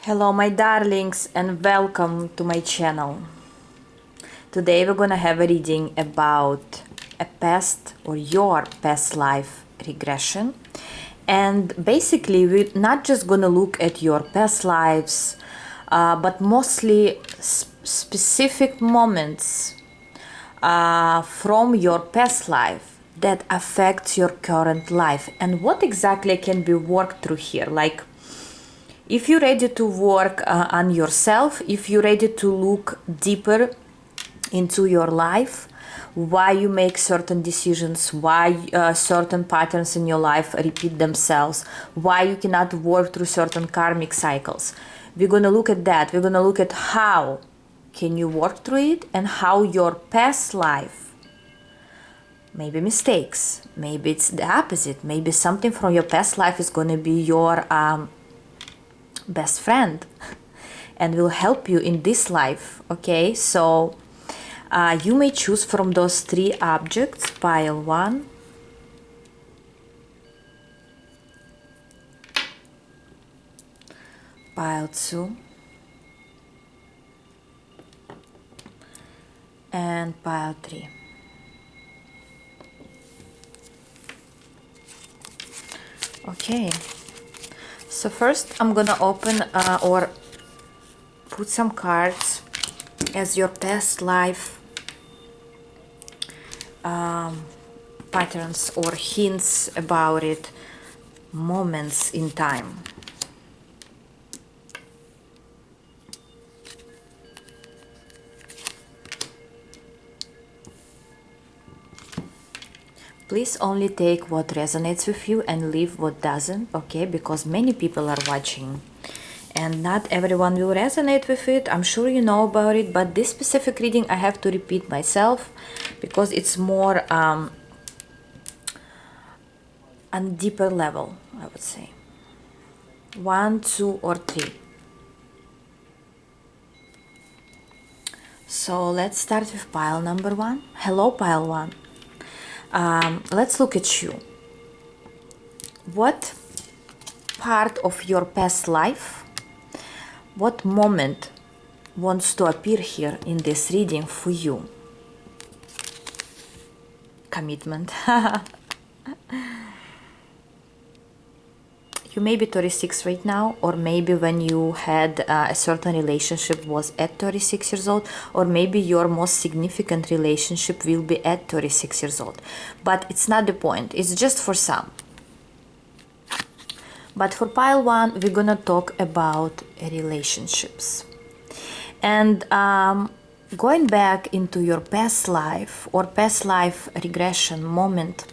Hello my darlings and welcome to my channel. Today we're gonna have a reading about a past or your past life regression, and basically we're not just gonna look at your past lives but mostly specific moments from your past life that affects your current life and what exactly can be worked through here. Like, if you're ready to work on yourself, if you're ready to look deeper into your life, why you make certain decisions, why certain patterns in your life repeat themselves, why you cannot work through certain karmic cycles, we're going to look at that. We're going to look at how can you work through it and how your past life, maybe mistakes, maybe it's the opposite, maybe something from your past life is going to be your best friend and will help you in this life. Okay, so you may choose from those three objects: pile 1, pile 2, and pile 3. Okay, so first I'm gonna open or put some cards as your past life patterns or hints about it, moments in time. Please only take what resonates with you and leave what doesn't, okay? Because many people are watching and not everyone will resonate with it. I'm sure you know about it, but this specific reading I have to repeat myself because it's more on a deeper level, I would say. 1, 2, or 3. So let's start with pile number 1. Hello, pile 1. Let's look at you. What part of your past life, what moment wants to appear here in this reading for you? Commitment. You may be 36 right now, or maybe when you had a certain relationship was at 36 years old, or maybe your most significant relationship will be at 36 years old. But it's not the point, it's just for some. But for pile 1, we're gonna talk about relationships. And going back into your past life or past life regression moment,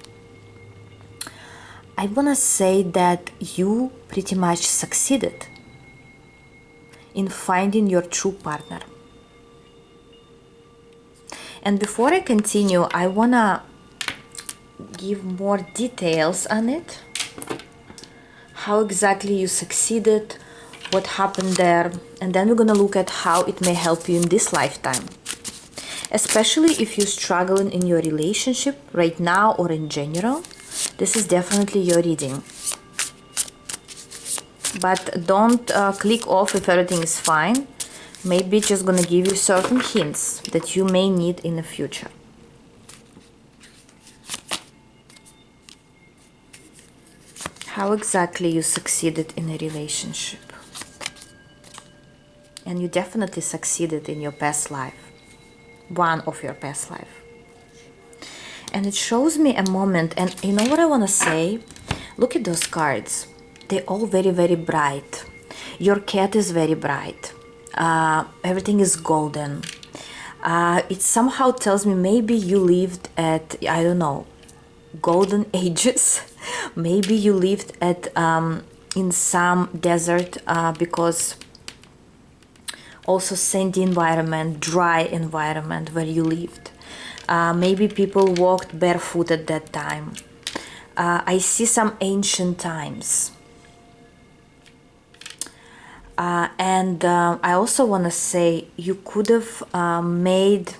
I want to say that you pretty much succeeded in finding your true partner. And before I continue, I want to give more details on it. How exactly you succeeded, what happened there, and then we're going to look at how it may help you in this lifetime. Especially if you're struggling in your relationship right now or in general, this is definitely your reading. But don't click off if everything is fine. Maybe just gonna give you certain hints that you may need in the future. How exactly you succeeded in a relationship. And you definitely succeeded in your past life. One of your past life. And it shows me a moment, and you know what I want to say? Look at those cards. They're all very, very bright. Your cat is very bright. Everything is golden. It somehow tells me maybe you lived at, I don't know, golden ages. Maybe you lived at in some desert because also sandy environment, dry environment where you lived. Maybe people walked barefoot at that time. I see some ancient times. And I also want to say you could have made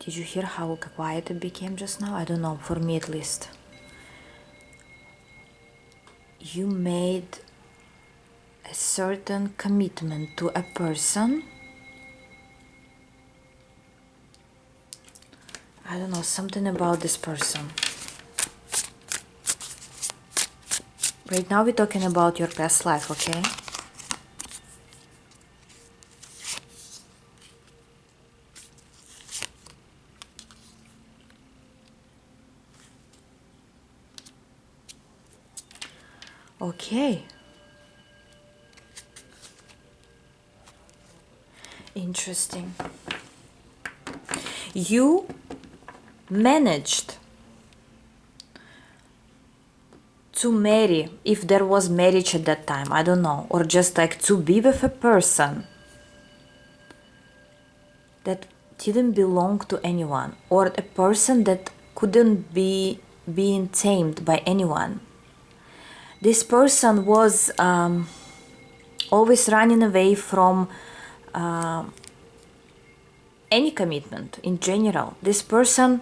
Did you hear how quiet it became just now? I don't know, for me at least. you made a certain commitment to a person. I don't know, something about this person. Right now we're talking about your past life, okay? Okay. Interesting. You managed to marry, if there was marriage at that time, I don't know, or just like to be with a person that didn't belong to anyone, or a person that couldn't be being tamed by anyone. This person was always running away from any commitment in general. This person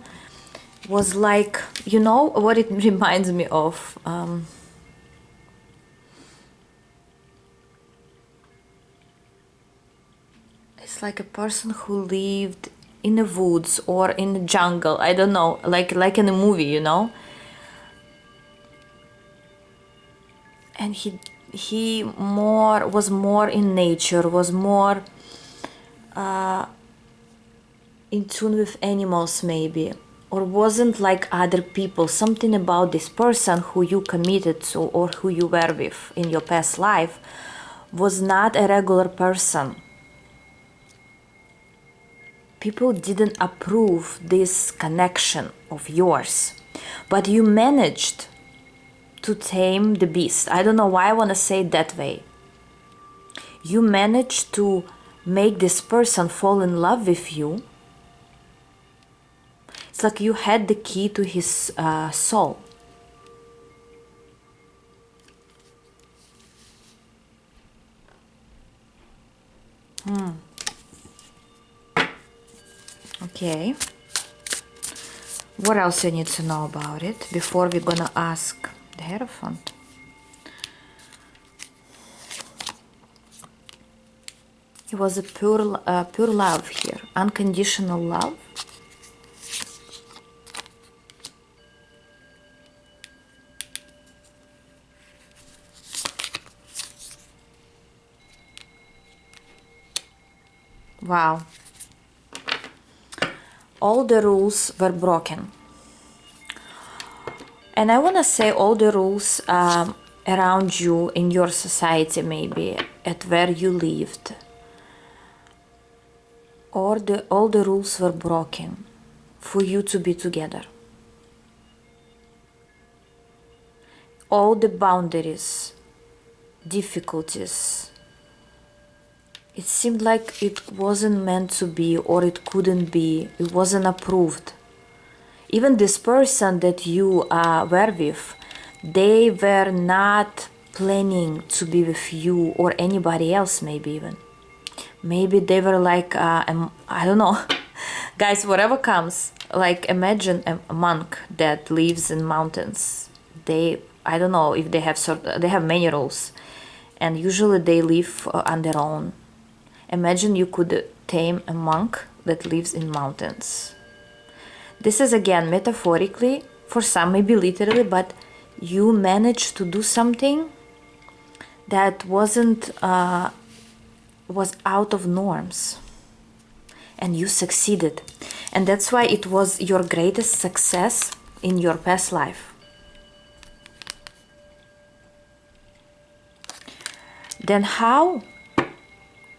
was like, you know what it reminds me of? It's like a person who lived in the woods or in the jungle. I don't know, like in a movie, you know. And he was more in nature, was more in tune with animals maybe, or wasn't like other people. Something about this person who you committed to or who you were with in your past life was not a regular person. People didn't approve this connection of yours, but you managed to tame the beast. I don't know why I want to say it that way. You managed to make this person fall in love with you. It's like you had the key to his soul. Okay. What else you need to know about it before we're gonna ask the Hierophant? It was a pure love here, unconditional love. Wow. All the rules were broken. And I want to say all the rules around you in your society, maybe at where you lived, or all the rules were broken for you to be together. All the boundaries, difficulties, it seemed like it wasn't meant to be, or it couldn't be, it wasn't approved. Even this person that you were with, they were not planning to be with you or anybody else, maybe even. Maybe they were like, I don't know. Guys, whatever comes, like imagine a monk that lives in mountains. I don't know if they have many rules, and usually they live on their own. Imagine you could tame a monk that lives in mountains. This is again metaphorically, for some maybe literally, but you managed to do something that was out of norms, and you succeeded. And that's why it was your greatest success in your past life. Then how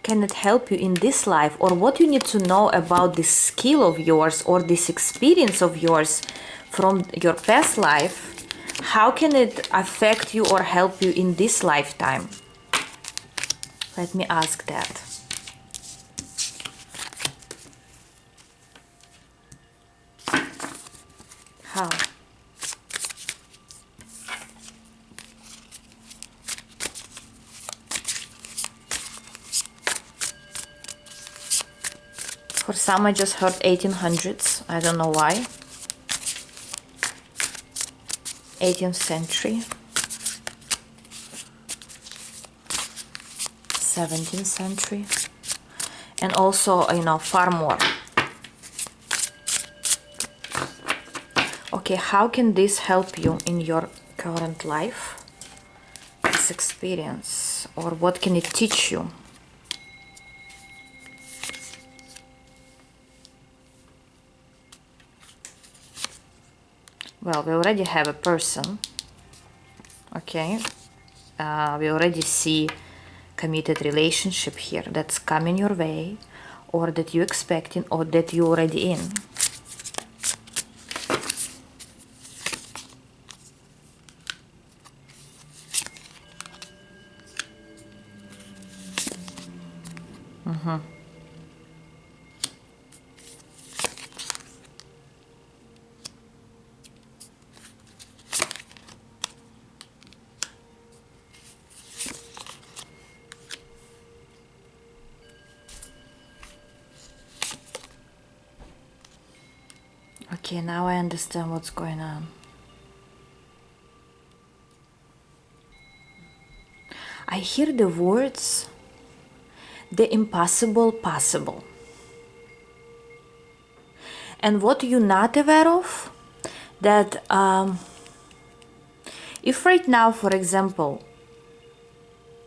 can it help you in this life, or what you need to know about this skill of yours or this experience of yours from your past life? How can it affect you or help you in this lifetime? Let me ask that. How? For some, I just heard 1800s. I don't know why. 18th century. 17th century. And also, far more. Okay, how can this help you in your current life? This experience, or what can it teach you? Well, we already have a person. Okay, we already see committed relationship here that's coming your way, or that you expecting, or that you already in. Okay, now I understand what's going on. I hear the words, the impossible possible. And what you're not aware of, that if right now, for example,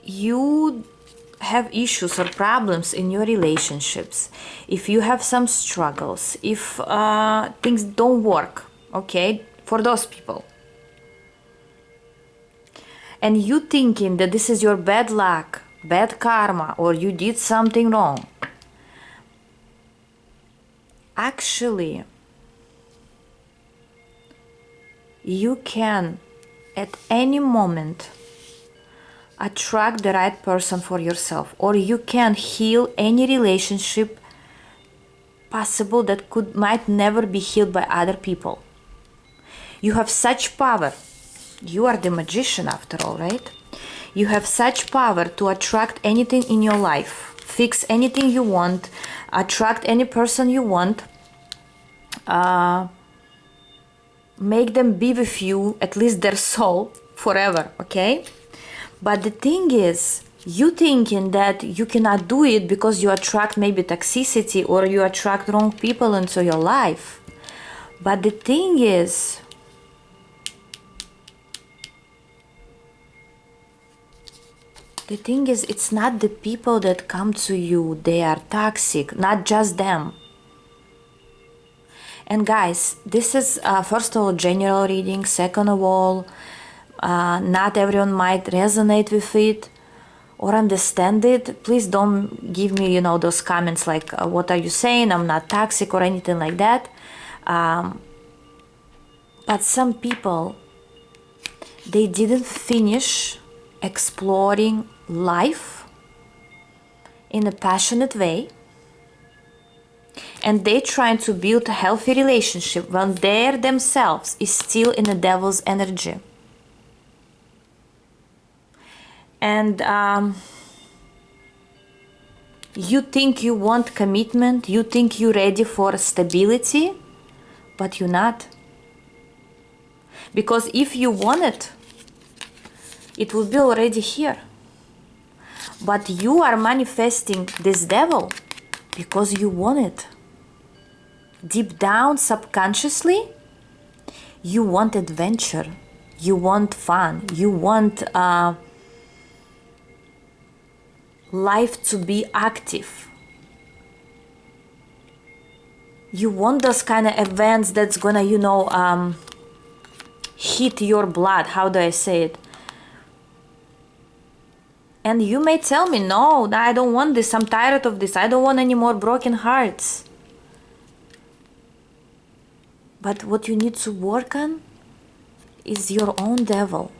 you have issues or problems in your relationships, if you have some struggles, if things don't work, okay, for those people, and you thinking that this is your bad luck, bad karma, or you did something wrong, actually, you can at any moment attract the right person for yourself, or you can heal any relationship possible that might never be healed by other people. You have such power. You are the magician after all, right? You have such power to attract anything in your life, fix anything you want, attract any person you want, make them be with you, at least their soul, forever, okay? But the thing is, you thinking that you cannot do it because you attract maybe toxicity or you attract wrong people into your life. But the thing is, it's not the people that come to you, they are toxic, not just them. And guys, this is first of all general reading, second of all, not everyone might resonate with it or understand it. Please don't give me, those comments like, what are you saying? I'm not toxic or anything like that. But some people, they didn't finish exploring life in a passionate way. And they trying to build a healthy relationship when they themselves is still in the devil's energy. And you think you want commitment, you think you're ready for stability, but you're not. Because if you want it, it will be already here. But you are manifesting this devil because you want it. Deep down, subconsciously, you want adventure, you want fun, you want life to be active. You want those kind of events that's gonna, hit your blood. How do I say it? And you may tell me, no, I don't want this, I'm tired of this, I don't want any more broken hearts. But what you need to work on is your own devil.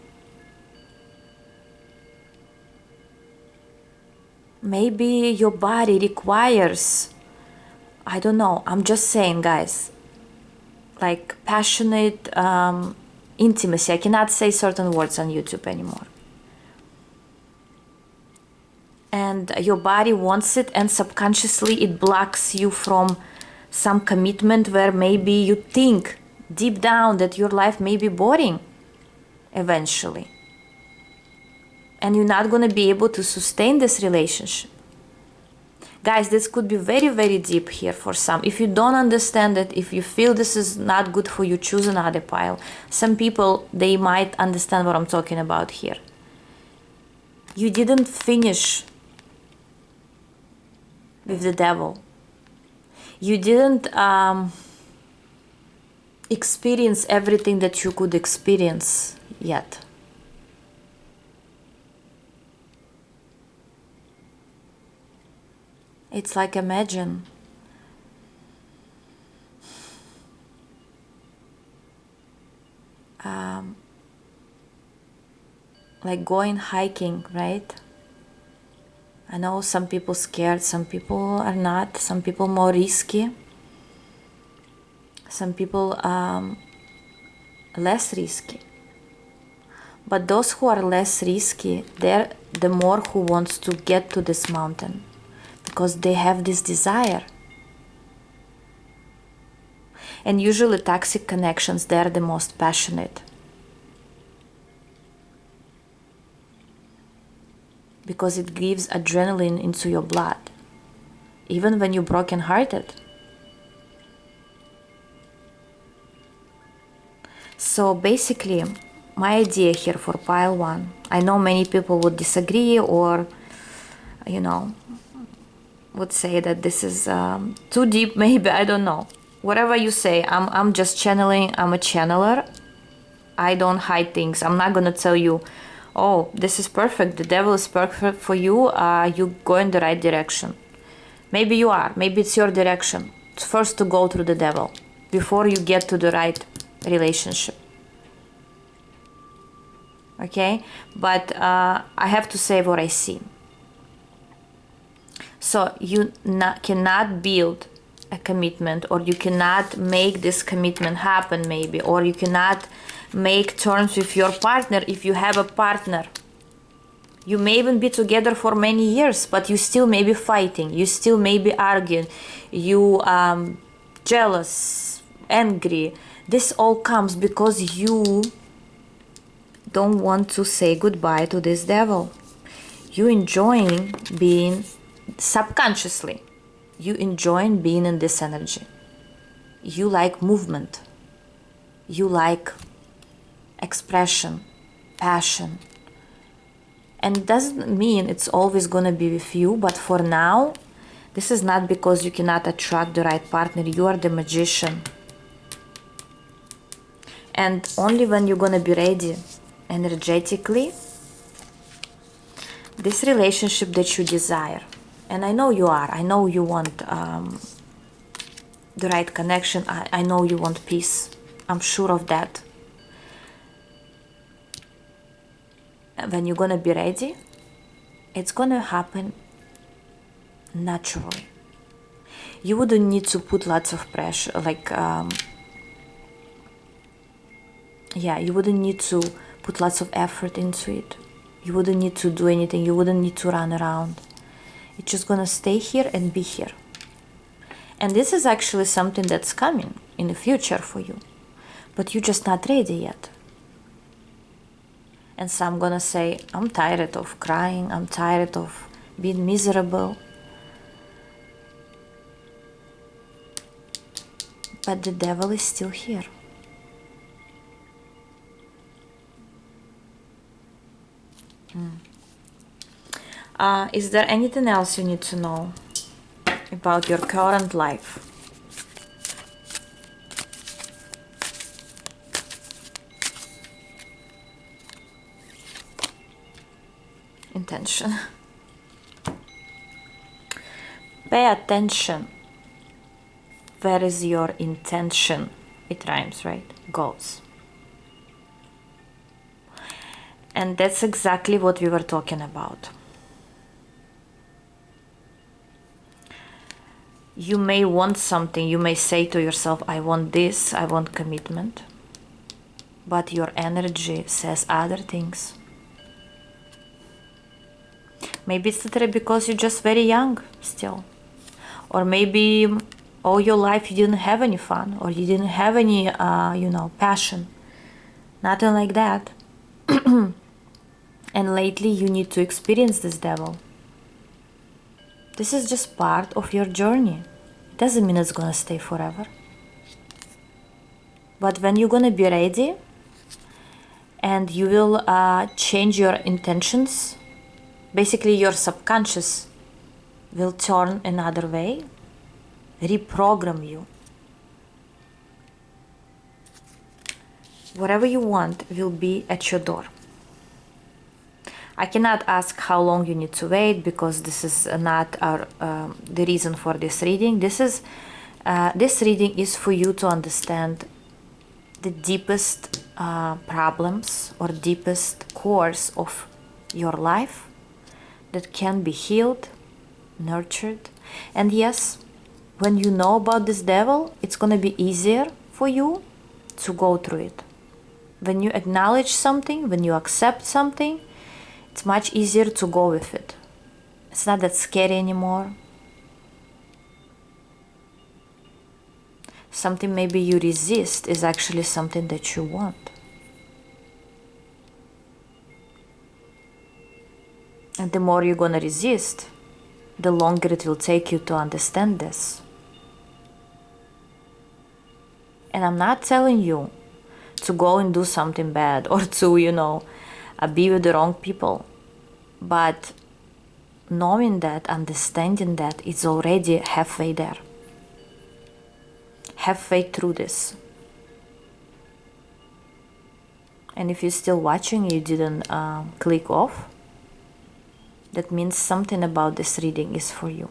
Maybe your body requires, I don't know, I'm just saying, guys, like passionate intimacy. I cannot say certain words on YouTube anymore. And your body wants it, and subconsciously it blocks you from some commitment where maybe you think deep down that your life may be boring eventually. and you're not going to be able to sustain this relationship. Guys, this could be very, very deep here for some. If you don't understand it, if you feel this is not good for you, choose another pile. Some people, they might understand what I'm talking about here. You didn't finish with the devil. You didn't experience everything that you could experience yet. It's like, imagine like going hiking, right? I know some people scared, some people are not, some people more risky, some people less risky. But those who are less risky, they're the more who wants to get to this mountain, because they have this desire. And usually toxic connections, they're the most passionate. Because it gives adrenaline into your blood, even when you're brokenhearted. So basically, my idea here for pile 1, I know many people would disagree or, you know, would say that this is too deep, maybe, I don't know. Whatever you say, I'm just channeling, I'm a channeler. I don't hide things. I'm not gonna tell you, oh, this is perfect, the devil is perfect for you, you go in the right direction. Maybe you are, maybe it's your direction. It's first to go through the devil before you get to the right relationship. Okay, but I have to say what I see. So you cannot build a commitment, or you cannot make this commitment happen maybe, or you cannot make terms with your partner if you have a partner. You may even be together for many years, but you still may be fighting, you still may be arguing, you jealous, angry. This all comes because you don't want to say goodbye to this devil. You enjoying being subconsciously, you enjoying being in this energy. You like movement, you like expression, passion. And it doesn't mean it's always gonna be with you, but for now, this is not because you cannot attract the right partner. You are the magician. And only when you're gonna be ready energetically, this relationship that you desire, and I know you are, I know you want the right connection, I know you want peace, I'm sure of that. When you're gonna be ready, it's gonna happen naturally. You wouldn't need to put lots of pressure, like you wouldn't need to put lots of effort into it. You wouldn't need to do anything, you wouldn't need to run around. It's just gonna stay here and be here. And this is actually something that's coming in the future for you, but you're just not ready yet. And some gonna say, I'm tired of crying, I'm tired of being miserable. But the devil is still here. Is there anything else you need to know about your current life? Intention. Pay attention. Where is your intention? It rhymes, right? Goes. And that's exactly what we were talking about. You may want something, you may say to yourself, I want this, I want commitment. But your energy says other things. Maybe it's literally because you're just very young still. Or maybe all your life you didn't have any fun, or you didn't have any, passion. Nothing like that. And lately you need to experience this devil. This is just part of your journey. It doesn't mean it's gonna stay forever. But when you're gonna be ready and you will change your intentions, basically your subconscious will turn another way, reprogram you. Whatever you want will be at your door. I cannot ask how long you need to wait because this is not the reason for this reading. This reading is for you to understand the deepest problems or deepest cores of your life that can be healed, nurtured. And yes, when you know about this devil, it's going to be easier for you to go through it. When you acknowledge something, when you accept something, it's much easier to go with it. It's not that scary anymore. Something maybe you resist is actually something that you want. And the more you're gonna resist, the longer it will take you to understand this. And I'm not telling you to go and do something bad or to, be with the wrong people. But knowing that, understanding that, it's already halfway there. Halfway through this. And if you're still watching, you didn't click off, that means something about this reading is for you.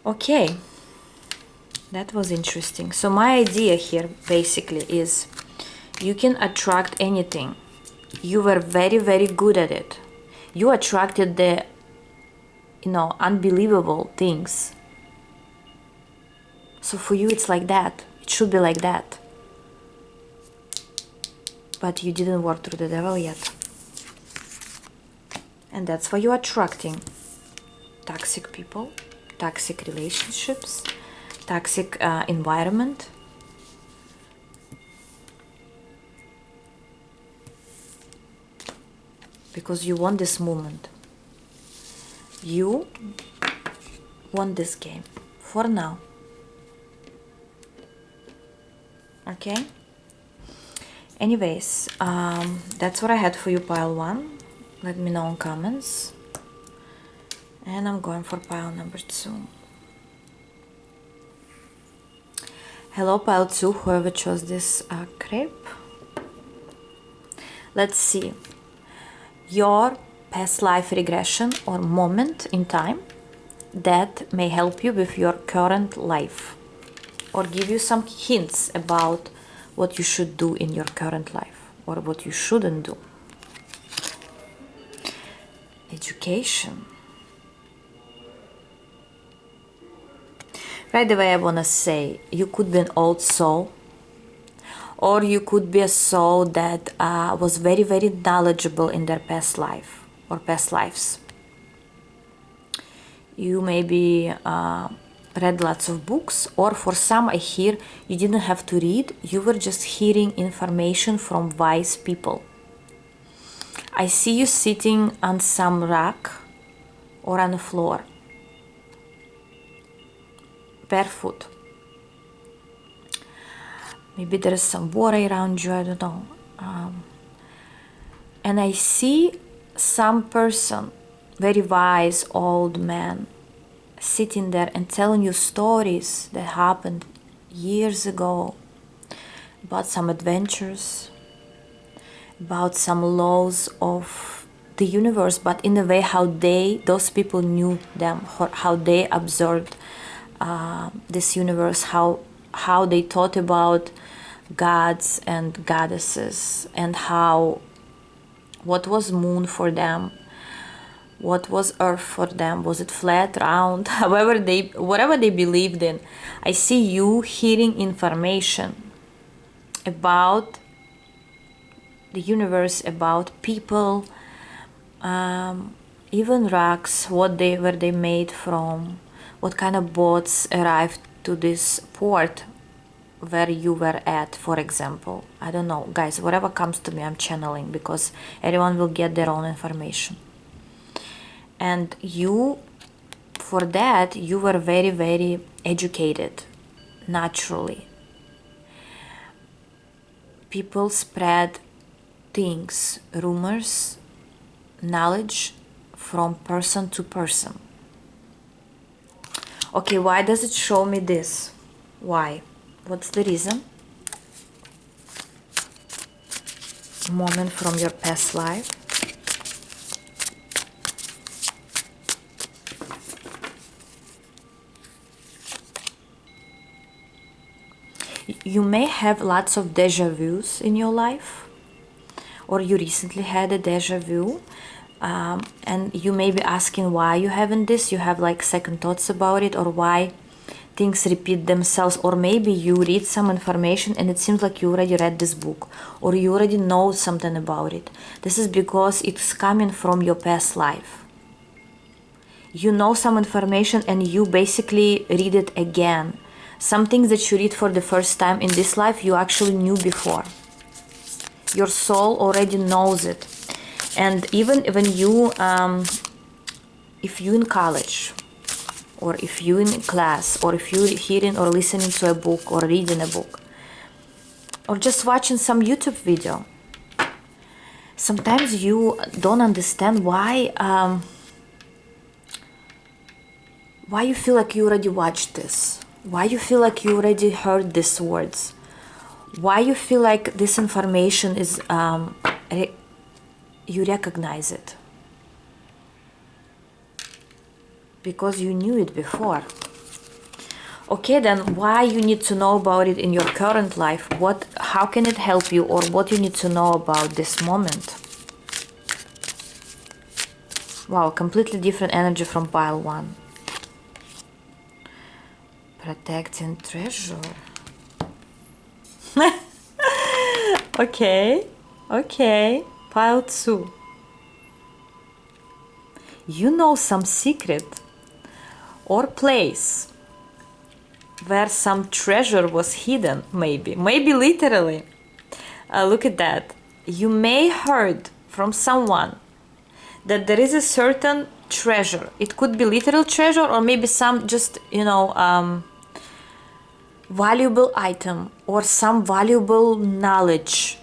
Okay, that was interesting. So my idea here basically is you can attract anything. You were very, very good at it. You attracted the, unbelievable things. So for you, it's like that. It should be like that. But you didn't work through the devil yet. And that's why you're attracting toxic people, toxic relationships, toxic environment. Because you want this moment. You want this game for now. Okay? Anyways, that's what I had for you, pile 1. Let me know in comments. And I'm going for pile number 2. Hello, pile 2, whoever chose this crepe. Let's see. Your past life regression or moment in time that may help you with your current life or give you some hints about what you should do in your current life or what you shouldn't do. Education. Right away I want to say you could be an old soul, or you could be a soul that was very, very knowledgeable in their past life or past lives. You maybe read lots of books, or for some I hear you didn't have to read, you were just hearing information from wise people. I see you sitting on some rock or on the floor, barefoot. Maybe there is some water around you, I don't know. And I see some person, very wise old man, sitting there and telling you stories that happened years ago about some adventures, about some laws of the universe, but in a way how those people knew them, how they observed this universe, how they thought about gods and goddesses, and what was moon for them, what was earth for them, was it flat, round, whatever they believed in. I see you hearing information about the universe, about people. even rugs, were they made from, what kind of boats arrived to this port where you were at, for example. I don't know, guys, whatever comes to me, I'm channeling, because everyone will get their own information. And you, for that, you were very, very educated, naturally. People spread things, rumors, knowledge from person to person. Okay, why does it show me this? Why? What's the reason? Moment from your past life. You may have lots of deja vus in your life, or you recently had a deja vu, and you may be asking why you having this. You have like second thoughts about it, or why things repeat themselves, or maybe you read some information and it seems like you already read this book, or you already know something about it. This is because it's coming from your past life. You know some information and you basically read it again. Some things that you read for the first time in this life, you actually knew before. Your soul already knows it. And even when you, if you in college, or if you in class, or if you're hearing or listening to a book, or reading a book, or just watching some YouTube video, sometimes you don't understand why you feel like you already watched this, why you feel like you already heard these words, why you feel like this information is, you recognize it. Because you knew it before. Okay, then why you need to know about it in your current life? How can it help you, or what you need to know about this moment? Wow, completely different energy from pile 1. Protecting treasure. Okay, pile 2. You know some secret or place where some treasure was hidden, maybe literally. Look at that. You may heard from someone that there is a certain treasure. It could be literal treasure, or maybe some just, valuable item, or some valuable knowledge.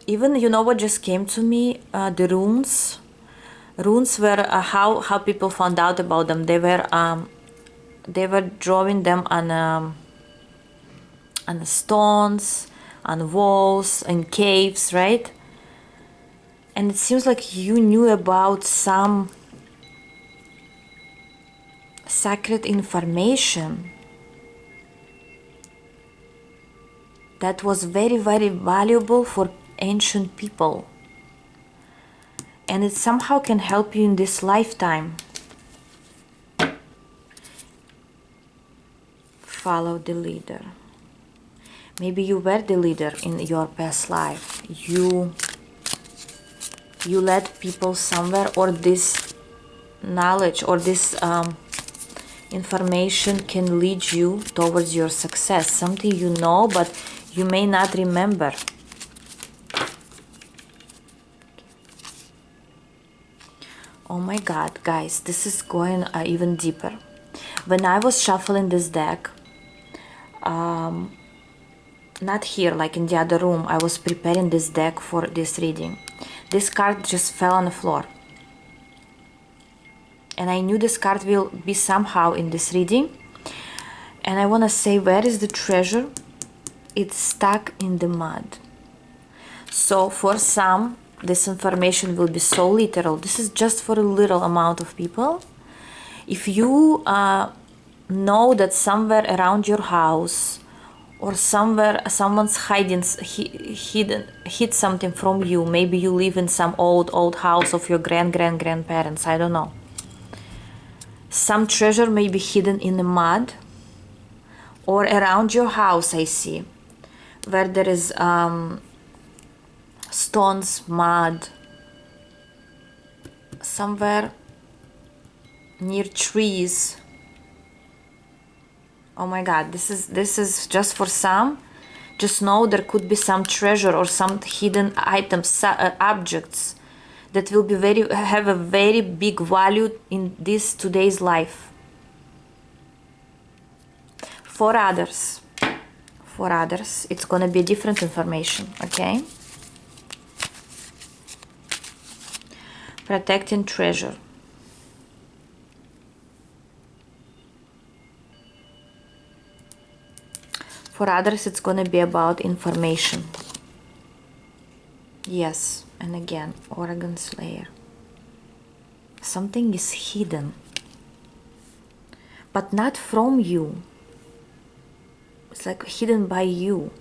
Even, you know what just came to me? The runes. Runes were how people found out about them. They were drawing them on the stones, on walls, in caves, right? And it seems like you knew about some sacred information that was very, very valuable for ancient people. And it somehow can help you in this lifetime. Follow the leader. Maybe you were the leader in your past life. You led people somewhere, or this knowledge or this information can lead you towards your success. Something you know, but you may not remember. Oh my God, guys, this is going even deeper. When I was shuffling this deck, not here, like in the other room, I was preparing this deck for this reading. This card just fell on the floor. And I knew this card will be somehow in this reading. And I want to say, where is the treasure? It's stuck in the mud. So for some, this information will be so literal. This is just for a little amount of people. If you know that somewhere around your house, or somewhere someone's hid something from you. Maybe you live in some old house of your grandparents, I don't know. Some treasure may be hidden in the mud, or around your house, I see, where there is stones, mud, somewhere near trees. Oh my God, this is just for some. Just know there could be some treasure or some hidden items, objects that will be have a very big value in this today's life. For others, it's gonna be different information, okay? Protecting treasure. For others, it's gonna be about information. Yes, and again, Oregon Slayer. Something is hidden, but not from you. It's like hidden by you.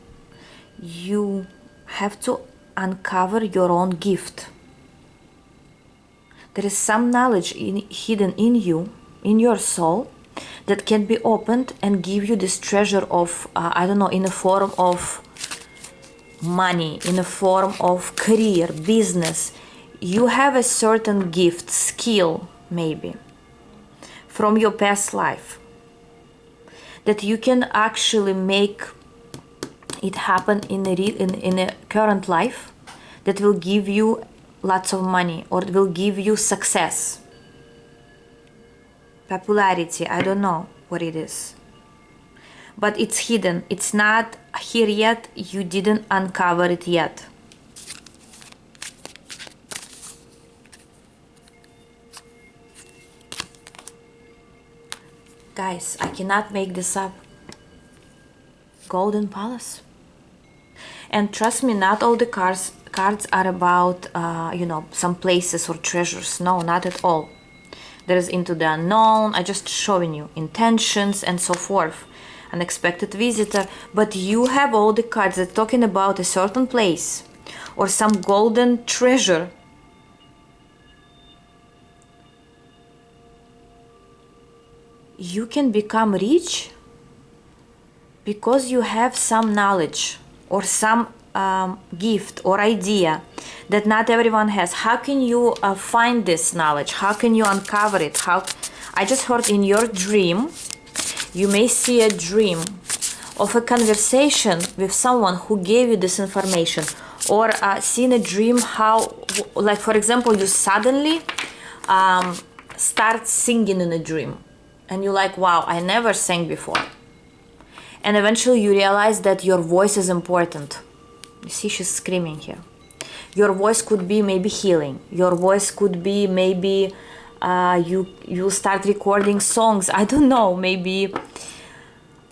You have to uncover your own gift. There is some knowledge hidden in you, in your soul, that can be opened and give you this treasure of, I don't know, in a form of money, in a form of career, business. You have a certain gift, skill, maybe, from your past life, that you can actually make it happen in a current life, that will give you lots of money or will give you success, popularity. I don't know what it is, but it's hidden. It's not here yet. You didn't uncover it yet. Guys, I cannot make this up. Golden Palace. And trust me, not all the cards are about, you know, some places or treasures. No, not at all. There is into the unknown. I just showing you intentions and so forth. Unexpected visitor. But you have all the cards that talking about a certain place or some golden treasure. You can become rich because you have some knowledge or some gift or idea that not everyone has. How can you find this knowledge? How can you uncover it? I just heard in your dream, you may see a dream of a conversation with someone who gave you this information, or seen a dream how, like for example, you suddenly start singing in a dream and you're like, wow, I never sang before. And eventually you realize that your voice is important. You see, she's screaming here. Your voice could be maybe healing. Your voice could be maybe you start recording songs. I don't know, maybe.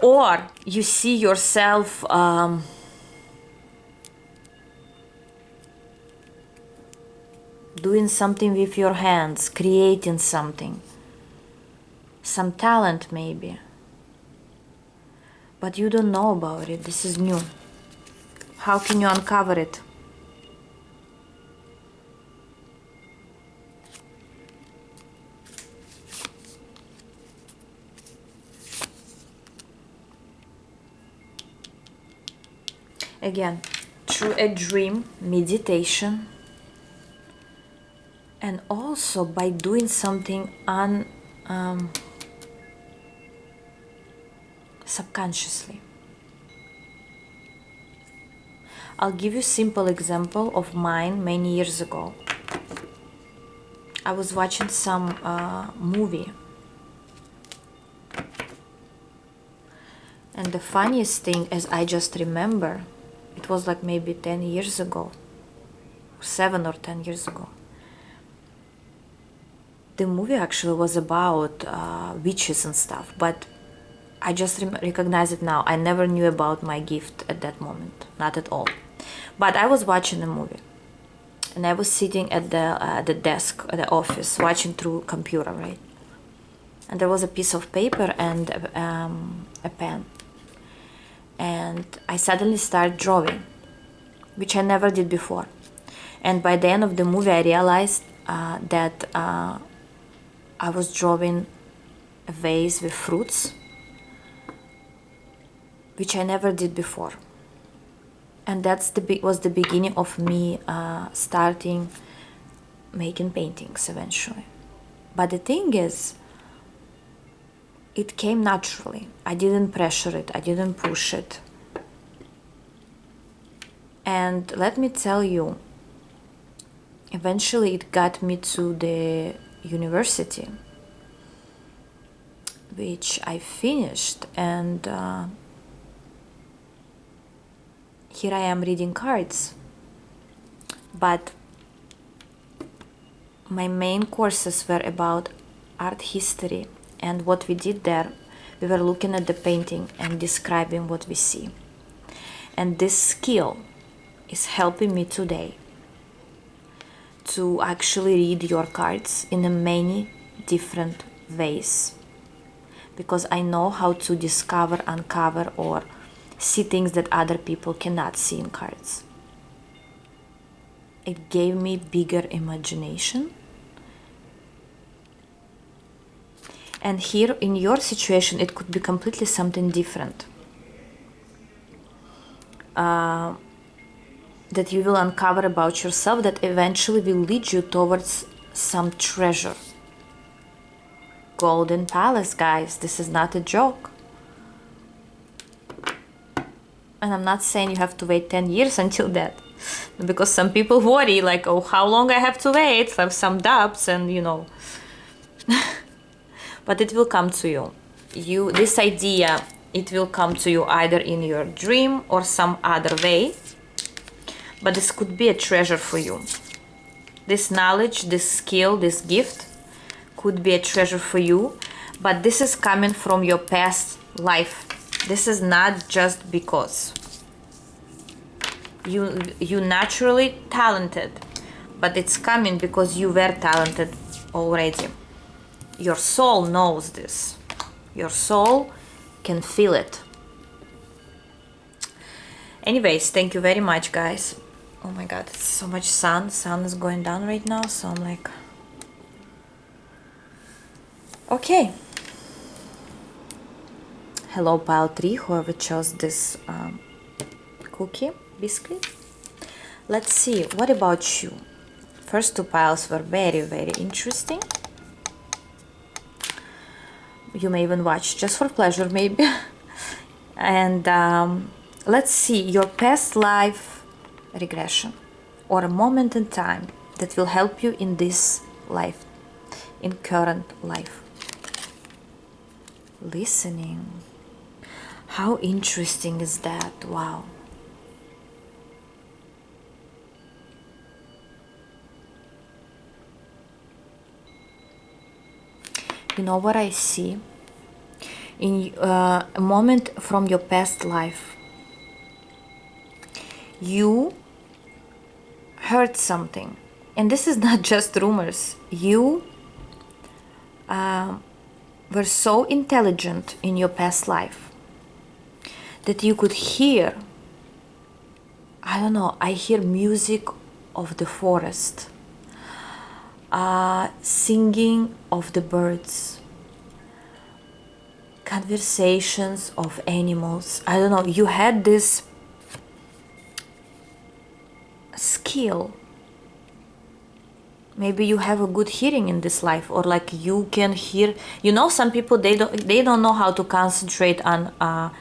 Or you see yourself doing something with your hands, creating something. Some talent maybe. But you don't know about it. This is new. How can you uncover it? Again, through a dream, meditation, and also by doing something subconsciously. I'll give you a simple example of mine many years ago. I was watching some movie. And the funniest thing is I just remember, it was like maybe 10 years ago, 7 or 10 years ago. The movie actually was about witches and stuff, but I just recognize it now. I never knew about my gift at that moment, not at all. But I was watching a movie, and I was sitting at the desk at the office, watching through computer, right? And there was a piece of paper and a pen, and I suddenly started drawing, which I never did before. And by the end of the movie, I realized that I was drawing a vase with fruits, which I never did before. And that's was the beginning of me starting making paintings eventually. But the thing is, it came naturally. I didn't pressure it, I didn't push it. And let me tell you, eventually it got me to the university, which I finished, and here I am reading cards. But my main courses were about art history, and what we did there, we were looking at the painting and describing what we see. And this skill is helping me today to actually read your cards in a many different ways, because I know how to discover, uncover, or see things that other people cannot see in cards. It gave me bigger imagination. And here in your situation, it could be completely something different. That you will uncover about yourself that eventually will lead you towards some treasure. Golden Palace, guys, this is not a joke. And I'm not saying you have to wait 10 years until that, because some people worry like, oh, how long I have to wait, have some doubts, and you know. But it will come to you. This idea, it will come to you either in your dream or some other way. But this could be a treasure for you. This knowledge, this skill, this gift could be a treasure for you. But this is coming from your past life. This is not just because. You naturally talented, but it's coming because you were talented already. Your soul knows this. Your soul can feel it. Anyways, thank you very much, guys. Oh my god, it's so much sun. Sun is going down right now, so I'm like... Okay. Hello, pile 3, whoever chose this cookie, biscuit. Let's see, what about you? First two piles were very, very interesting. You may even watch just for pleasure, maybe. And let's see your past life regression, or a moment in time that will help you in this life, in current life. Listening. How interesting is that? Wow. You know what I see? In a moment from your past life, you heard something. And this is not just rumors. You were so intelligent in your past life that you could hear, I don't know, I hear music of the forest, singing of the birds, conversations of animals. I don't know, you had this skill. Maybe you have a good hearing in this life, or like you can hear, you know, some people they don't know how to concentrate on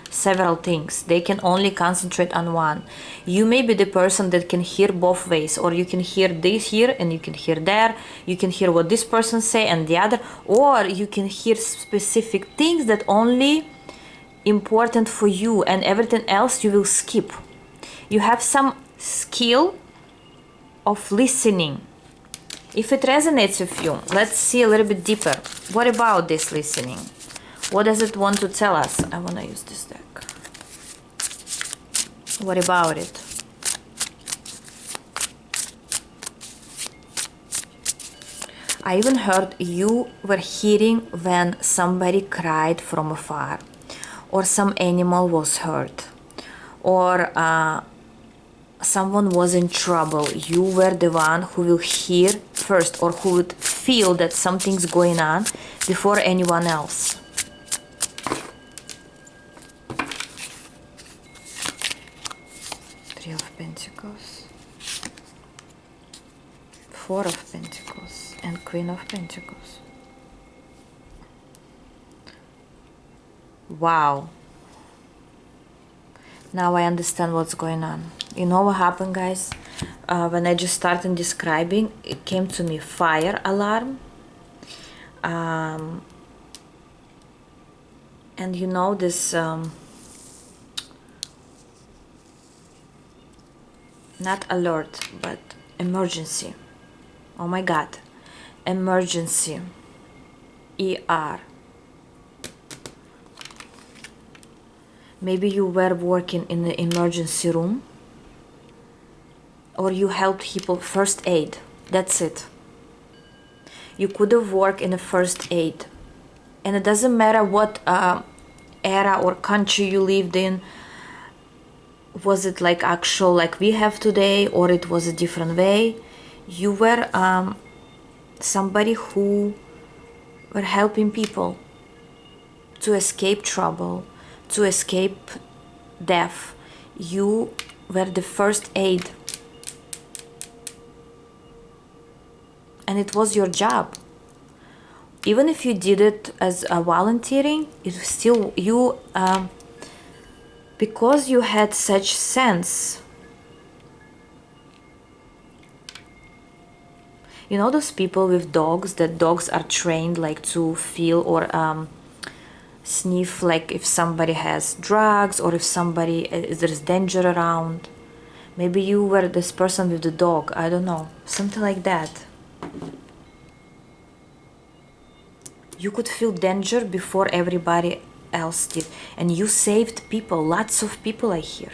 several things. They can only concentrate on one. You may be the person that can hear both ways, or you can hear this here and you can hear there. You can hear what this person say and the other, or you can hear specific things that only important for you, and everything else you will skip. You have some skill of listening. If it resonates with you, let's see a little bit deeper. What about this listening? What does it want to tell us? I want to use this deck. What about it? I even heard you were hearing when somebody cried from afar, or some animal was hurt, or someone was in trouble. You were the one who will hear first, or who would feel that something's going on before anyone else. Three of Pentacles, Four of Pentacles and Queen of Pentacles. Wow. Now I understand what's going on. You know what happened, guys? When I just started describing, it came to me fire alarm. And you know this, not alert, but emergency. Oh my God. Emergency. ER. Maybe you were working in the emergency room, or you helped people first aid. That's it. You could have worked in a first aid. And it doesn't matter what era or country you lived in. Was it like actual like we have today, or it was a different way? You were somebody who were helping people to escape trouble, to escape death. You were the first aid. And it was your job. Even if you did it as a volunteering, it was still you, because you had such sense. You know those people with dogs, that dogs are trained like to feel or sniff like if somebody has drugs or if somebody there's danger around. Maybe you were this person with the dog, I don't know, something like that. You could feel danger before everybody else did, and you saved people, lots of people I hear.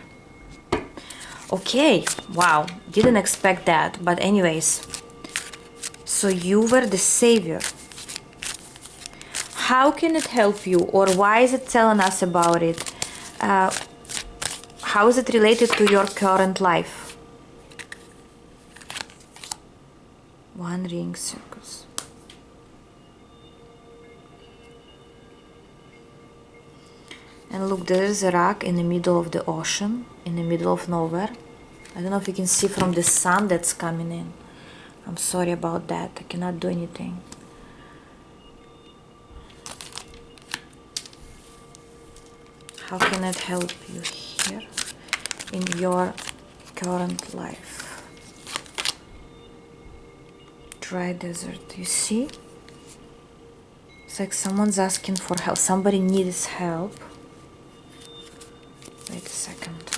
Okay, wow, didn't expect that, but anyways, so you were the savior. How can it help you, or why is it telling us about it? How is it related to your current life? One ring circus. And look, there is a rock in the middle of the ocean, in the middle of nowhere. I don't know if you can see from the sun that's coming in. I'm sorry about that, I cannot do anything. How can it help you here in your current life? Dry desert, you see? It's like someone's asking for help, somebody needs help. Wait a second.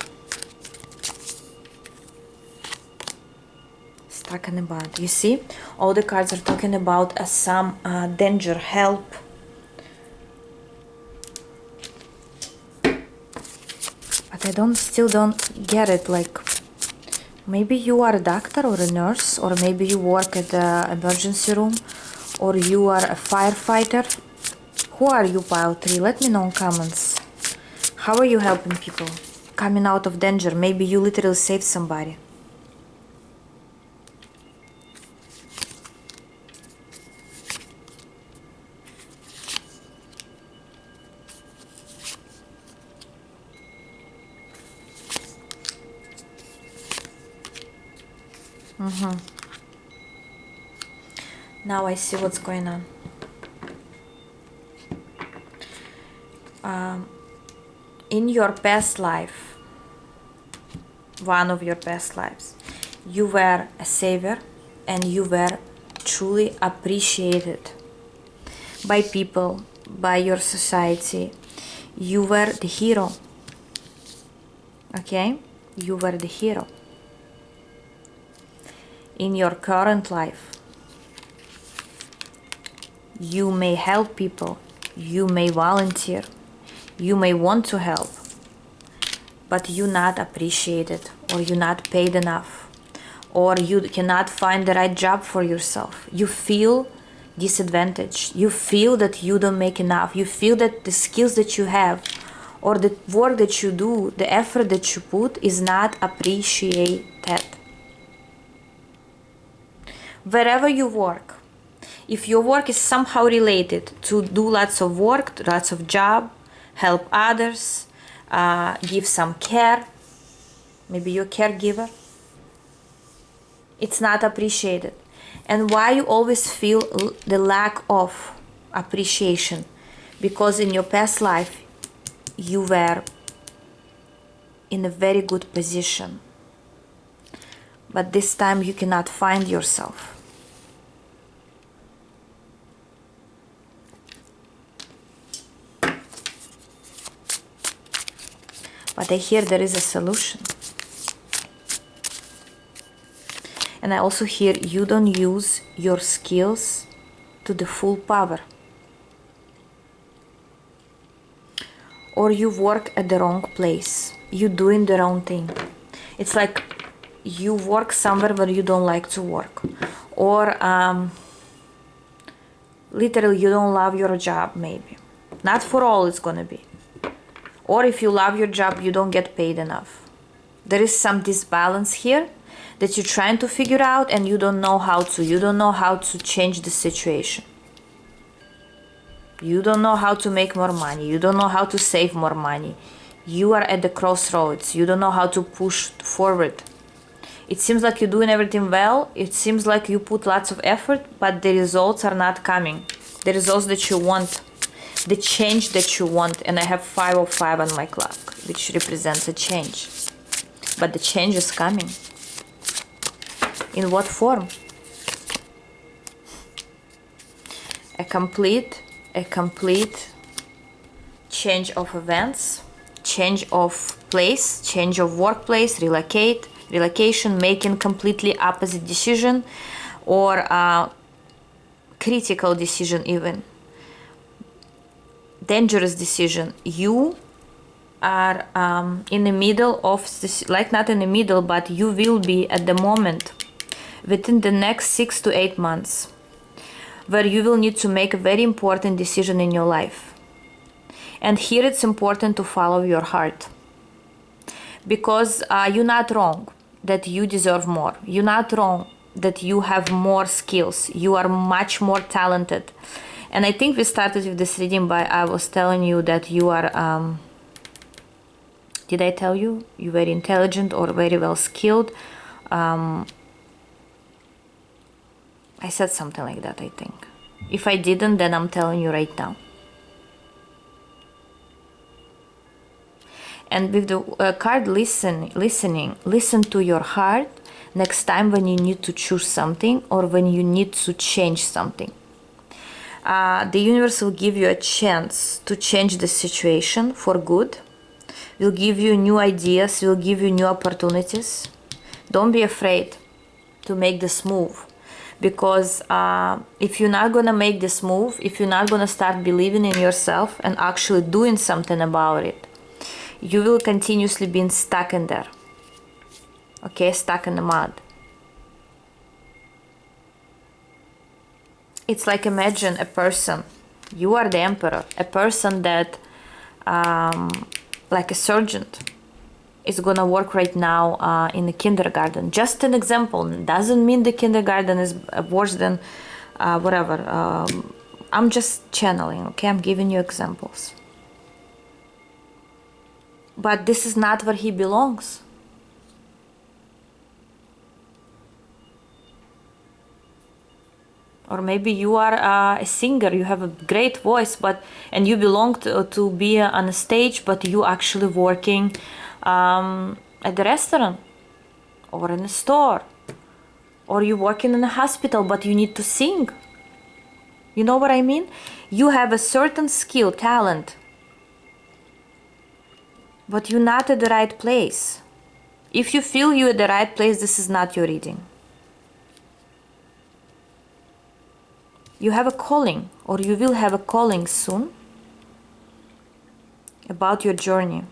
Stuck in a bond. You see, all the cards are talking about some danger, help. But I still don't get it. Like, maybe you are a doctor or a nurse, or maybe you work at the emergency room, or you are a firefighter. Who are you, pile 3? Let me know in comments. How are you helping people coming out of danger? Maybe you literally saved somebody. Now I see what's going on. In your past life, one of your past lives, you were a savior and you were truly appreciated by people, by your society. You were the hero. Okay? You were the hero. In your current life, you may help people, you may volunteer, you may want to help, but you're not appreciated, or you're not paid enough, or you cannot find the right job for yourself. You feel disadvantaged. You feel that you don't make enough. You feel that the skills that you have, or the work that you do, the effort that you put is not appreciated. Wherever you work, if your work is somehow related to do lots of work, lots of job, help others, give some care, maybe you're a caregiver, it's not appreciated. And why you always feel the lack of appreciation? Because in your past life, you were in a very good position. But this time you cannot find yourself. But I hear there is a solution. And I also hear you don't use your skills to the full power. Or you work at the wrong place. You're doing the wrong thing. It's like you work somewhere where you don't like to work. Or literally you don't love your job, maybe. Not for all it's gonna be. Or if you love your job, you don't get paid enough. There is some disbalance here that you're trying to figure out and you don't know how to. You don't know how to change the situation. You don't know how to make more money. You don't know how to save more money. You are at the crossroads. You don't know how to push forward. It seems like you're doing everything well. It seems like you put lots of effort, but the results are not coming. The results that you want. The change that you want. And I have 505 on my clock, which represents a change. But the change is coming. In what form? A complete change of events, change of place, change of workplace, relocation, making completely opposite decision, or a critical decision, even dangerous decision. You are in the middle of this, like not in the middle, but you will be at the moment within the next 6 to 8 months where you will need to make a very important decision in your life. And here it's important to follow your heart, because you're not wrong that you deserve more. You're not wrong that you have more skills. You are much more talented. And I think we started with this reading by I was telling you that you are, did I tell you? You're very intelligent or very well skilled. I said something like that, I think. If I didn't, then I'm telling you right now. And with the card listen to your heart next time when you need to choose something or when you need to change something. The universe will give you a chance to change the situation for good. Will give you new ideas, will give you new opportunities. Don't be afraid to make this move. Because if you're not gonna make this move, if you're not gonna start believing in yourself and actually doing something about it, you will continuously be stuck in there. Okay, stuck in the mud. It's like, imagine a person, you are the emperor, a person that, like a surgeon, is gonna work right now in the kindergarten. Just an example. Doesn't mean the kindergarten is worse than whatever. I'm just channeling, okay? I'm giving you examples. But this is not where he belongs. Or maybe you are a singer, you have a great voice, and you belong to be on a stage, but you actually working at the restaurant or in a store, or you working in a hospital, but you need to sing. You know what I mean? You have a certain skill, talent, but you're not at the right place. If you feel you're at the right place, this is not your reading. You have a calling, or you will have a calling soon about your journey.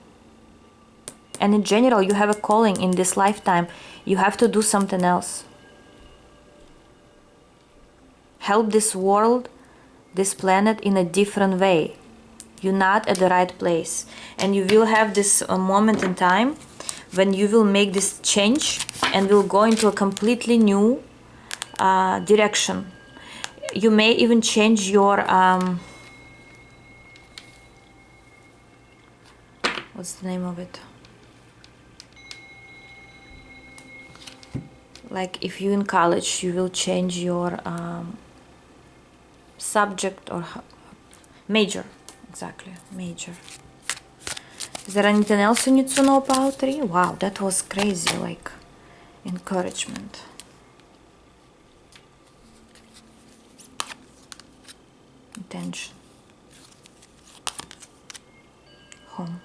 And in general, you have a calling in this lifetime. You have to do something else. Help this world, this planet in a different way. You're not at the right place. And you will have this moment in time when you will make this change and will go into a completely new direction. You may even change your, what's the name of it? like if you're in college, you will change your subject or major. Exactly, major. Is there anything else you need to know about 3? Wow, that was crazy, like encouragement. Intention. Home.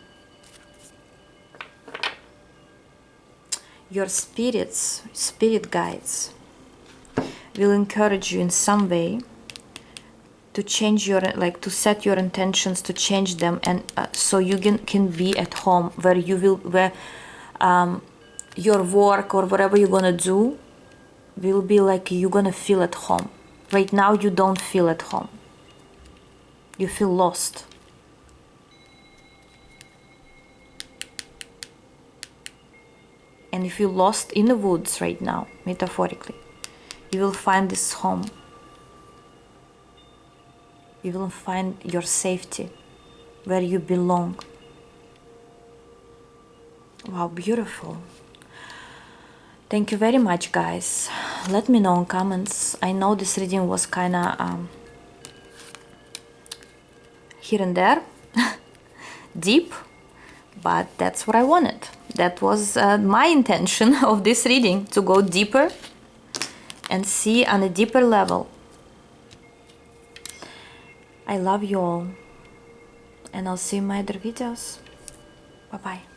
Your spirits, spirit guides will encourage you in some way to change your, like to set your intentions, to change them, and so you can be at home where you will, where your work or whatever you're gonna do will be like you're gonna feel at home. Right now you don't feel at home. You feel lost. And if you're lost in the woods right now, metaphorically, you will find this home. You will find your safety, where you belong. Wow, beautiful. Thank you very much, guys. Let me know in comments. I know this reading was kind of here and there, deep, but that's what I wanted. That was my intention of this reading, to go deeper and see on a deeper level. I love you all, and I'll see you in my other videos. Bye-bye.